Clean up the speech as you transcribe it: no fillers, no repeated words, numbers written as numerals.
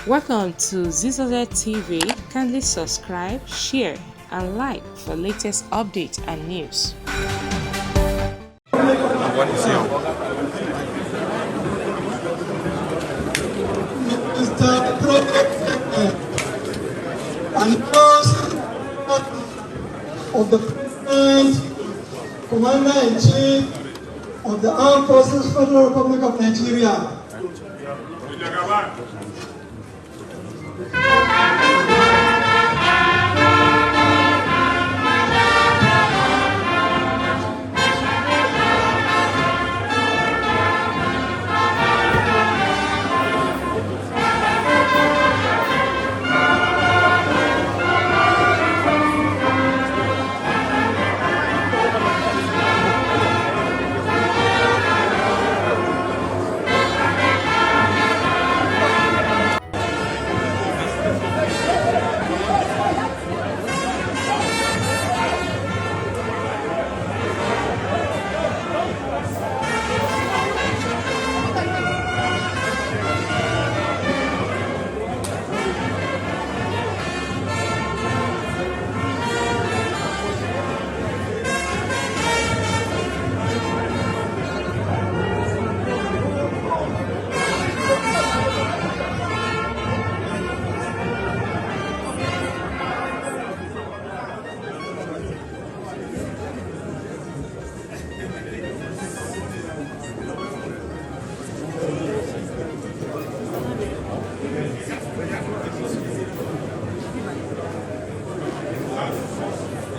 Welcome to ZZZ TV. Kindly subscribe, share, and like for latest updates and news. What is your Mr. President, announced of the President, Commander-in-Chief of the Armed Forces, Federal Republic of Nigeria.